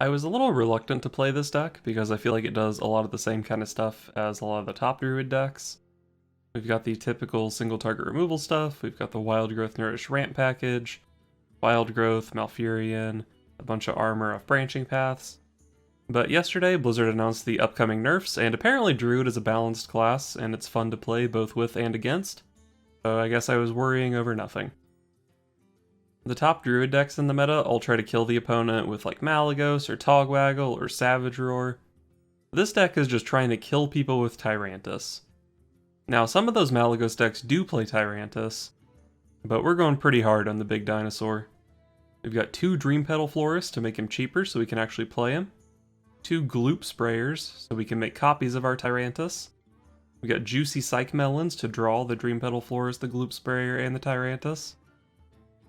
I was a little reluctant to play this deck because I feel like it does a lot of the same kind of stuff as a lot of the top Druid decks. We've got the typical single target removal stuff, we've got the Wild Growth Nourish Ramp package, Wild Growth, Malfurion, a bunch of armor off branching paths. But yesterday, Blizzard announced the upcoming nerfs, and apparently Druid is a balanced class, and it's fun to play both with and against, so I guess I was worrying over nothing. The top Druid decks in the meta all try to kill the opponent with like Malygos or Togwaggle or Savage Roar. This deck is just trying to kill people with Tyrantus. Now some of those Malygos decks do play Tyrantus, but we're going pretty hard on the big dinosaur. We've got 2 Dream Petal Florists to make him cheaper so we can actually play him. 2 Gloop Sprayers so we can make copies of our Tyrantus. We got Juicy Psych Melons to draw the Dream Petal Florist, the Gloop Sprayer, and the Tyrantus.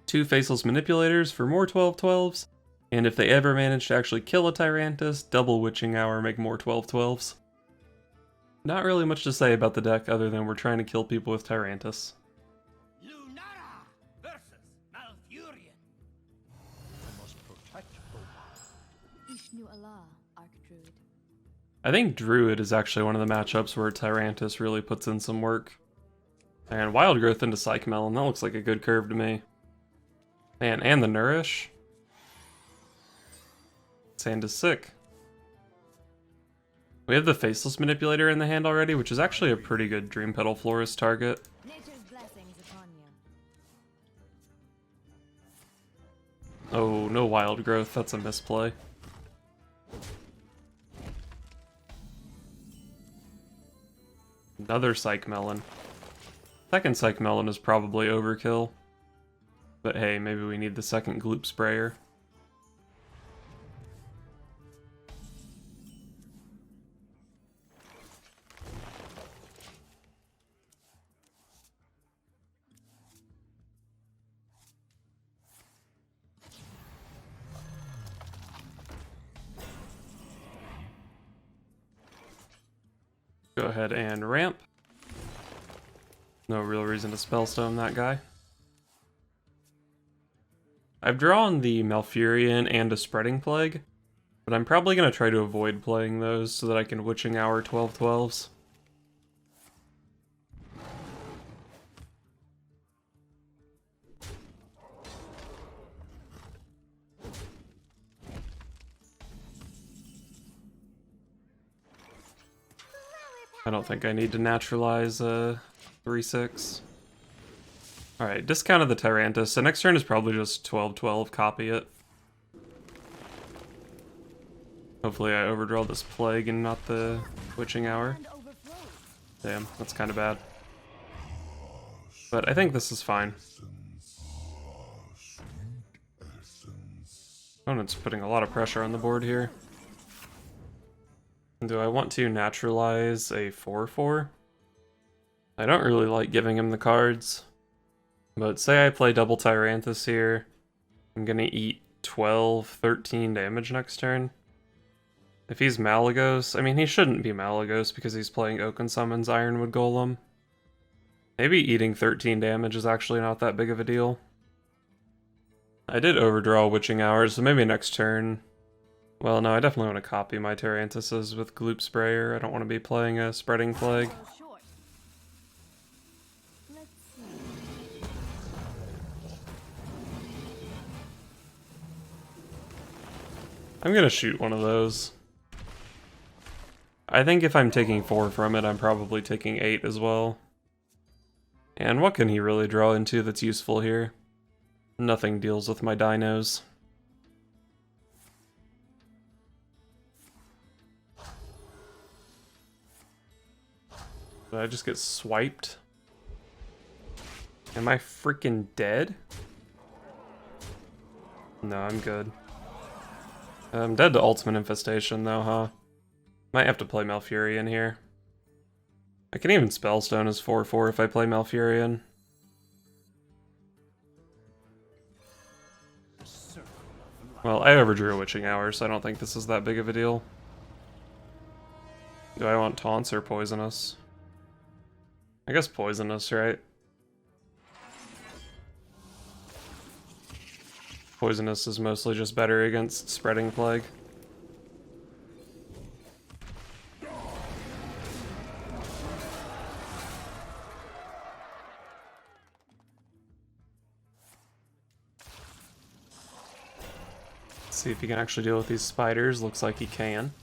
2 Faceless Manipulators for more 12/12s, and if they ever manage to actually kill a Tyrantus, double Witching Hour, make more 12/12s. Not really much to say about the deck other than we're trying to kill people with Tyrantus. Lunara versus Malfurion. I must protect Ishnu Allah, Archdruid. I think Druid is actually one of the matchups where Tyrantus really puts in some work. And Wild Growth into Psych Melon, that looks like a good curve to me. Man, and the Nourish. Sand is sick. We have the Faceless Manipulator in the hand already, which is actually a pretty good Dream Petal Florist target. Nature's blessings upon you. Oh, no Wild Growth, that's a misplay. Another Psych Melon. Second Psych Melon is probably overkill. But hey, maybe we need the second Gloop Sprayer. Go ahead and ramp. No real reason to Spellstone that guy. I've drawn the Malfurion and a Spreading Plague, but I'm probably going to try to avoid playing those so that I can Witching Hour 12/12s. I don't think I need to naturalize 3/6. Alright, discounted the Tyrantus, so next turn is probably just 12/12, copy it. Hopefully I overdraw this Plague and not the Witching Hour. Damn, that's kind of bad. But I think this is fine. Opponent's putting a lot of pressure on the board here. Do I want to naturalize a 4/4? I don't really like giving him the cards. But say I play double Tyrantus here, I'm gonna eat 12, 13 damage next turn. If he's Malygos, I mean he shouldn't be Malygos because he's playing Oaken Summons Ironwood Golem. Maybe eating 13 damage is actually not that big of a deal. I did overdraw Witching Hours, so maybe next turn. Well, no, I definitely want to copy my Tyrantusses with Gloop Sprayer. I don't want to be playing a Spreading Plague. I'm gonna shoot one of those. I think if I'm taking 4 from it, I'm probably taking 8 as well. And what can he really draw into that's useful here? Nothing deals with my dinos. Did I just get swiped? Am I freaking dead? No, I'm good. I'm dead to Ultimate Infestation though, huh? Might have to play Malfurion here. I can even Spellstone as 4/4 if I play Malfurion. Well, I overdrew a Witching Hour, so I don't think this is that big of a deal. Do I want Taunts or Poisonous? I guess Poisonous, right? Poisonous is mostly just better against Spreading Plague. See if he can actually deal with these spiders. Looks like he can.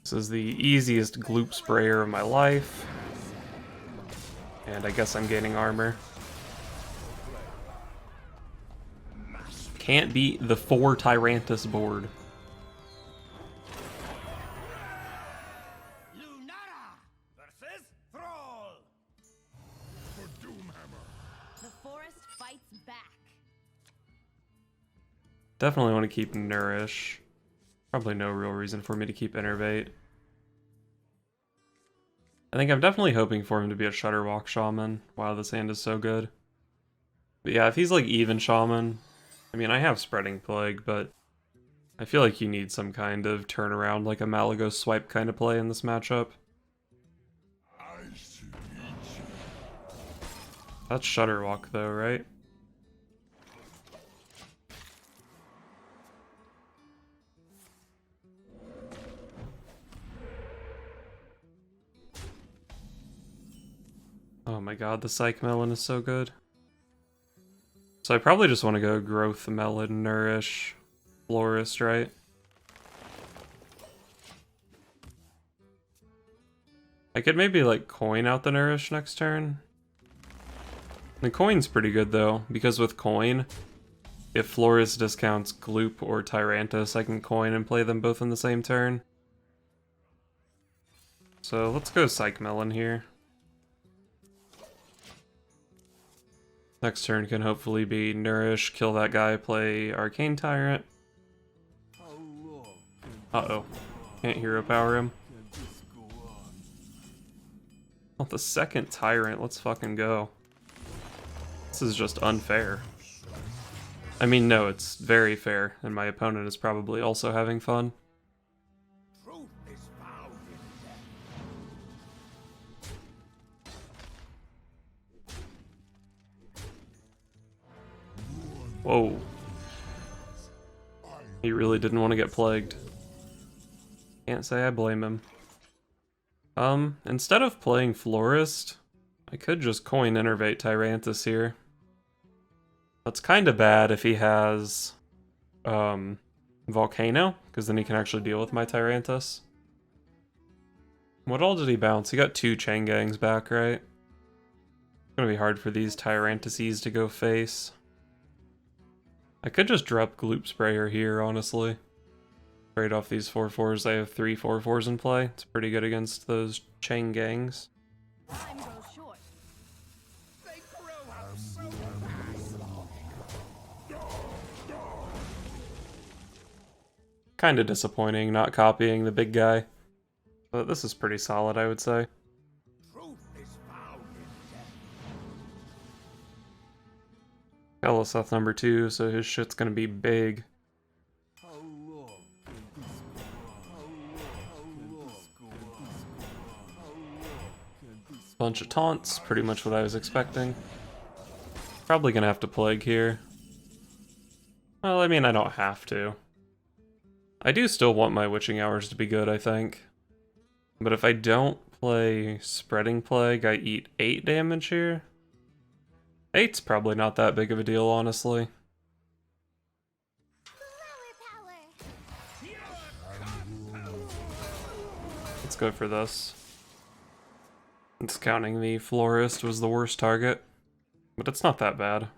This is the easiest Gloop sprayer of my life. And I guess I'm gaining armor. Can't beat the 4 Tyrantus board. Lunara versus Thrall. For Doomhammer. The forest fights back. Definitely want to keep Nourish. Probably no real reason for me to keep Innervate. I think I'm definitely hoping for him to be a Shudderwock Shaman. Wow, this hand is so good. But yeah, if he's like even Shaman, I mean, I have Spreading Plague, but I feel like you need some kind of turnaround, like a Malygos swipe kind of play in this matchup. That's Shudderwock though, right? Oh my god, the Psych Melon is so good. So I probably just want to go Growth Melon, Nourish, Florist, right? I could maybe like coin out the Nourish next turn. The coin's pretty good though, because with coin, if Florist discounts Gloop or Tyrantus, I can coin and play them both in the same turn. So let's go Psych Melon here. Next turn can hopefully be Nourish, kill that guy, play Arcane Tyrant. Uh-oh. Can't hero power him. Oh, the second Tyrant, let's fucking go. This is just unfair. I mean, no, it's very fair, and my opponent is probably also having fun. Truth is found in death. Whoa. He really didn't want to get plagued. Can't say I blame him. Instead of playing Florist, I could just coin Innervate Tyrantus here. That's kind of bad if he has Volcano, because then he can actually deal with my Tyrantus. What all did he bounce? He got 2 Chain Gangs back, right? It's gonna be hard for these Tyrantusses to go face. I could just drop Gloop Sprayer here, honestly. Trade off these 4/4s. I have 3 4/4s in play. It's pretty good against those Chain Gangs. Time grows short. They grow up so fast. Kinda disappointing not copying the big guy. But this is pretty solid, I would say. Truth is found in death. Eliseth number 2, so his shit's gonna be big. Bunch of taunts, pretty much what I was expecting. Probably gonna have to Plague here. Well, I mean, I don't have to. I do still want my Witching Hours to be good, I think. But if I don't play Spreading Plague, I eat 8 damage here. 8's probably not that big of a deal, honestly. Let's go for this. Discounting the Florist was the worst target, but it's not that bad.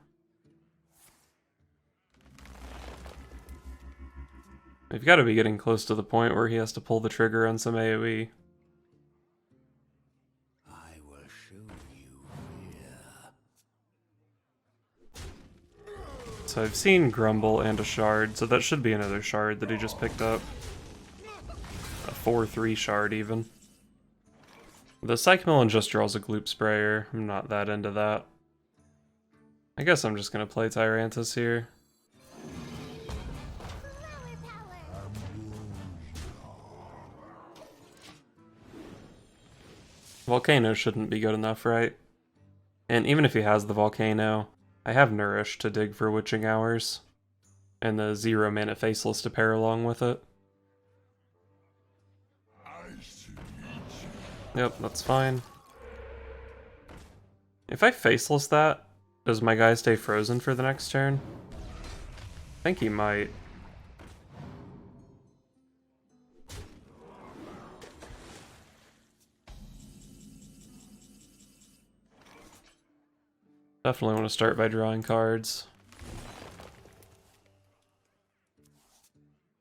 We've got to be getting close to the point where he has to pull the trigger on some AoE. I will show you fear. So I've seen Grumble and a Shard, so that should be another Shard that he just picked up. A 4/3 Shard even. The Psych Melon just draws a Gloop Sprayer. I'm not that into that. I guess I'm just gonna play Tyrantus here. Volcano shouldn't be good enough, right? And even if he has the Volcano, I have Nourish to dig for Witching Hours. and the 0 mana Faceless to pair along with it. Yep, that's fine. If I Faceless that, does my guy stay frozen for the next turn? I think he might. Definitely want to start by drawing cards.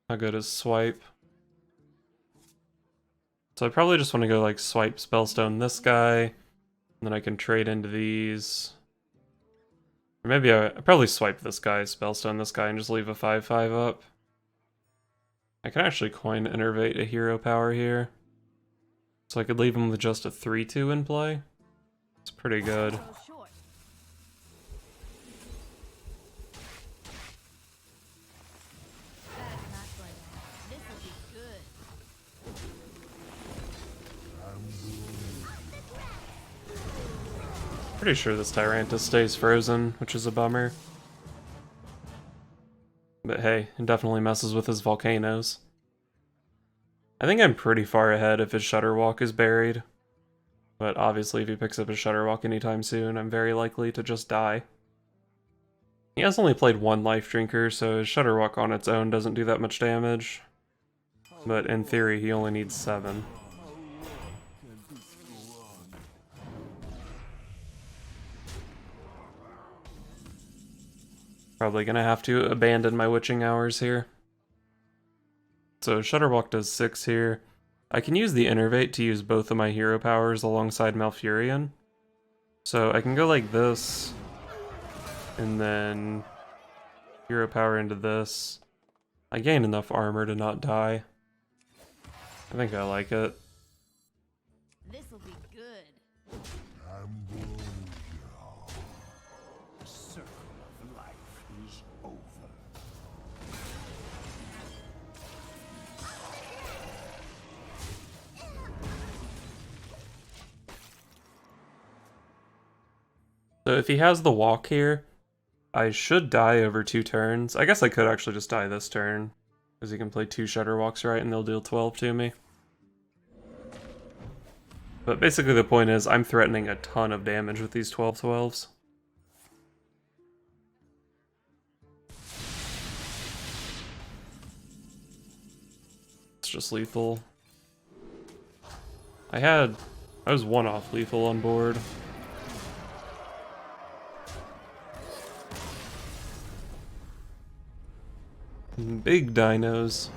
How good is Swipe? So I probably just want to go like Swipe Spellstone this guy, and then I can trade into these. Or maybe I probably swipe this guy, Spellstone this guy, and just leave a 5/5 up. I can actually coin Innervate a hero power here. So I could leave him with just a 3/2 in play. It's pretty good. Goes short. That's not going to happen. This'll be good. Pretty sure this Tyrantus stays frozen, which is a bummer. But hey, it definitely messes with his volcanoes. I think I'm pretty far ahead if his Shudderwock is buried. But obviously if he picks up his Shudderwock anytime soon, I'm very likely to just die. He has only played 1 Life Drinker, so his Shudderwock on its own doesn't do that much damage. But in theory, he only needs 7. Probably gonna have to abandon my witching hours here. So Shudderwock does 6 here. I can use the Innervate to use both of my hero powers alongside Malfurion. So I can go like this, and then hero power into this. I gain enough armor to not die. I think I like it. This'll be good. The circle of life is over. So if he has the walk here, I should die over 2 turns. I guess I could actually just die this turn, because he can play 2 Shudderwocks right and they'll deal 12 to me. But basically the point is, I'm threatening a ton of damage with these 12/12s. It's just lethal. I was 1 off lethal on board. Big dinos.